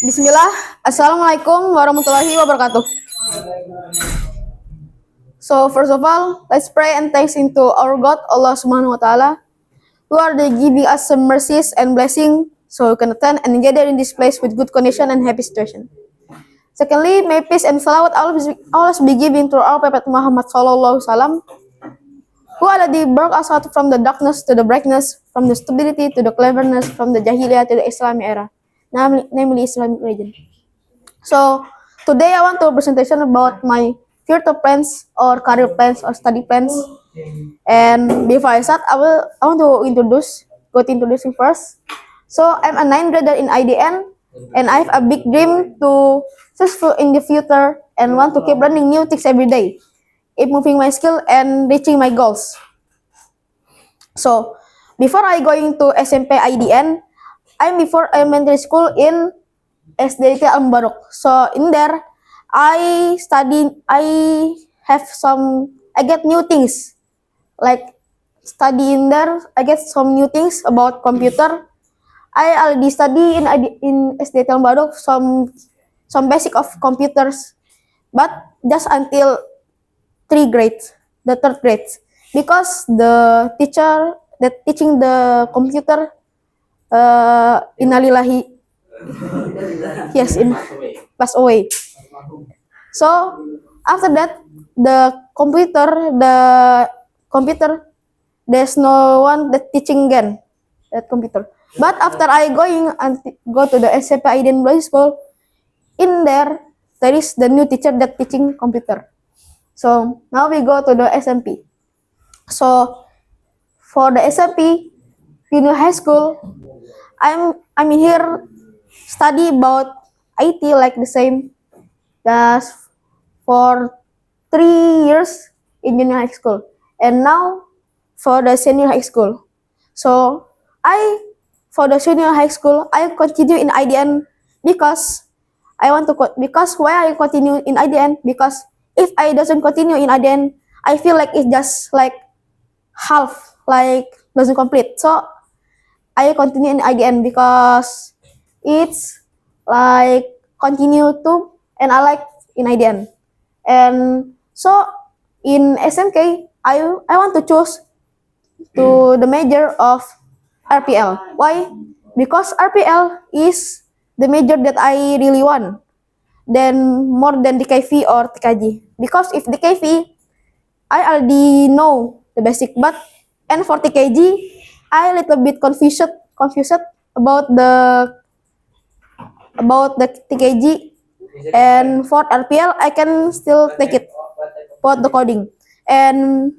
Bismillah, Assalamualaikum warahmatullahi wabarakatuh. So first of all, let's pray and thanks into our God, Allah Subhanahu wa Taala, who are the giving us some mercies and blessing, so we can attend and gather in this place with good condition and happy situation. Secondly, may peace and salawat always be given to our Prophet Muhammad Sallallahu Alaihi Wasallam, who already brought us out from the darkness to the brightness, from the stupidity to the cleverness, from the Jahiliyah to the Islamic era, namely Islamic religion. So today I want to presentation about my future plans or career plans or study plans. And before I start, I want to introduce you first. So I'm a ninth grader in IDN, and I have a big dream to successful in the future and want to keep learning new things every day, improving my skill and reaching my goals. So before I going to SMP IDN, I'm before elementary school in SDIT Al Mubarak. So in there, I get new things. Like study in there, I get some new things about computer. I already study in SDIT Al Mubarak some basic of computers, but just until the third grade, because the teacher that teaching the computer, innalillahi, yes, passed away. So after that, the computer, there's no one that teaching again that computer. But after I go to the SMP Aiden Boys School, in there is the new teacher that teaching computer. So now we go to the SMP. So for the SMP junior high school, I'm in here study about IT like the same as for 3 years in junior high school, and now for the senior high school. So for the senior high school, I continue in IDN because because why I continue in IDN, because if I doesn't continue in IDN, I feel like it's just like half, like doesn't complete. So I continue in IDN because it's like continue to, and I like in IDN. And so in SMK, I want to choose to the major of RPL. Why? Because RPL is the major that I really want, then more than DKV or TKG. Because if DKV, I already know the basic, but and for TKG, I a little bit confused about the TKG, and for RPL, I can still take it for the coding. And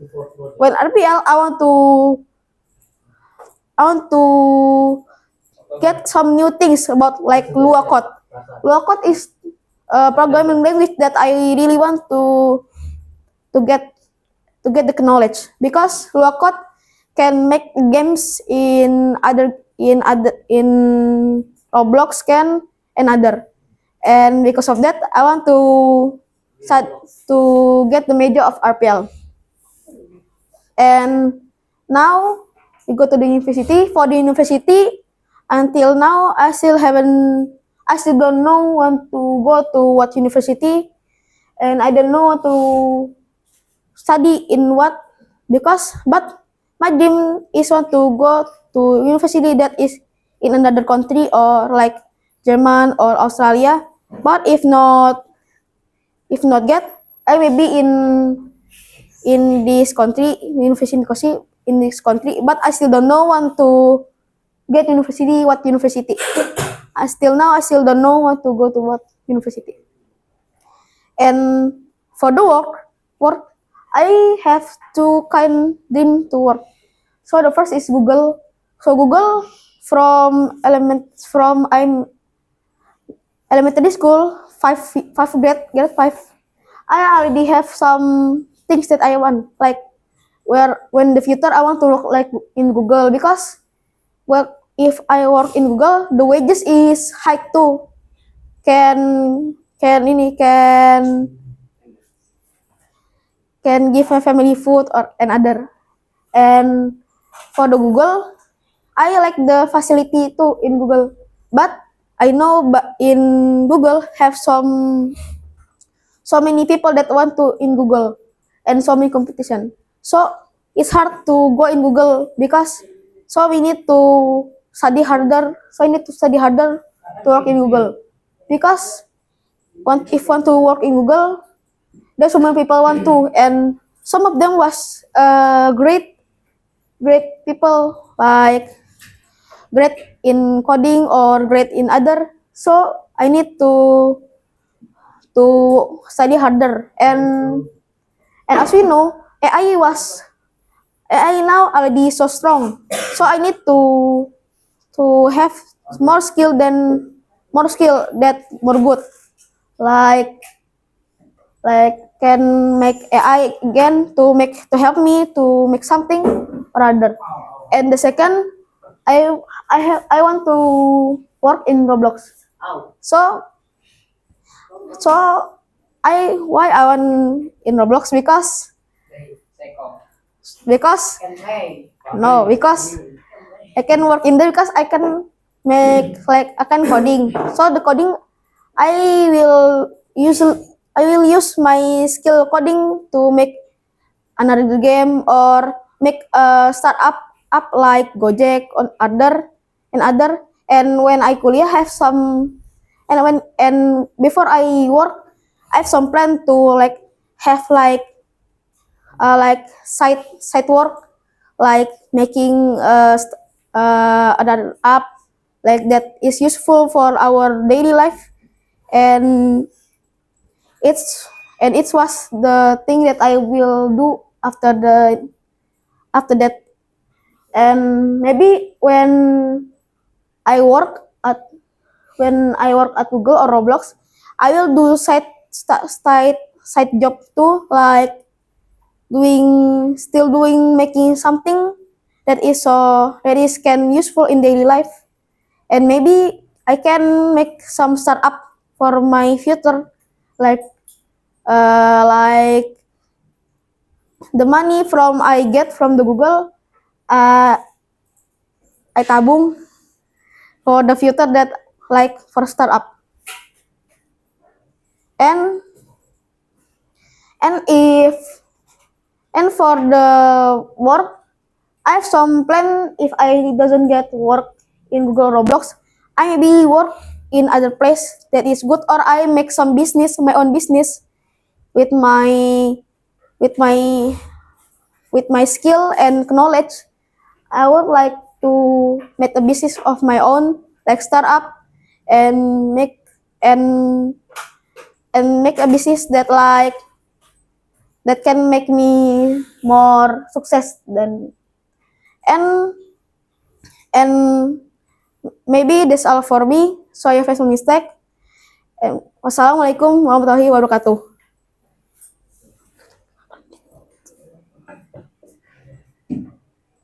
when RPL, I want to get some new things about like Lua code. Lua code is a programming language that I really want to get the knowledge, because Lua code can make games in Roblox can and other. And because of that, I want to start to get the major of RPL. And now we go to the university. For the university, until now I still don't know want to go to what university, and I don't know what to study in what, but my dream is want to go to university that is in another country, or like German or Australia. But if not get, I may be in this country, university in this country, but I still don't know want to get university, what university. I still don't know want to go to what university. And for the work, I have two kind dream to work. So the first is Google. So Google from I'm elementary school, five grade five. I already have some things that I want, like when the future I want to work like in Google, because well, if I work in Google, the wages is high too. Can give my family food or another. And for the Google, I like the facility too in Google, but I know, but in Google have so many people that want to in Google and so many competition. So it's hard to go in Google because so we need to study harder. So I need to study harder to work in Google because if want to work in Google, there's so many people want to, and some of them was great people like great in coding or great in other. So I need to study harder, and as we know, AI now already so strong. So I need to have more skill that more good. Like can make AI again to help me to make something or other. And the second, I want to work in Roblox. So so why I want in Roblox because no, because I can work in there because I can make like I can coding. So the coding I will use I will use my skill coding to make another game or make a startup up like Gojek on other. And when I kuliah have some and before I work I have some plan to like have like side work like making another app like that is useful for our daily life, and it's it was the thing that I will do after that. And maybe I work at I work at Google or Roblox, I will do side job too, like still doing making something that is can useful in daily life, and maybe I can make some startup for my future, like like the money from I get from the Google, uh, I tabung for the future that like for startup. And and if and for the work, I have some plan. If I doesn't get work in Google Roblox, I maybe work in other place that is good, or I make some business, my own business with my with my with my skill and knowledge. I would like to make a business of my own, like startup, and and make a business that can make me more success than and and maybe that's all for me. So if I make mistake. Wassalamualaikum warahmatullahi wabarakatuh.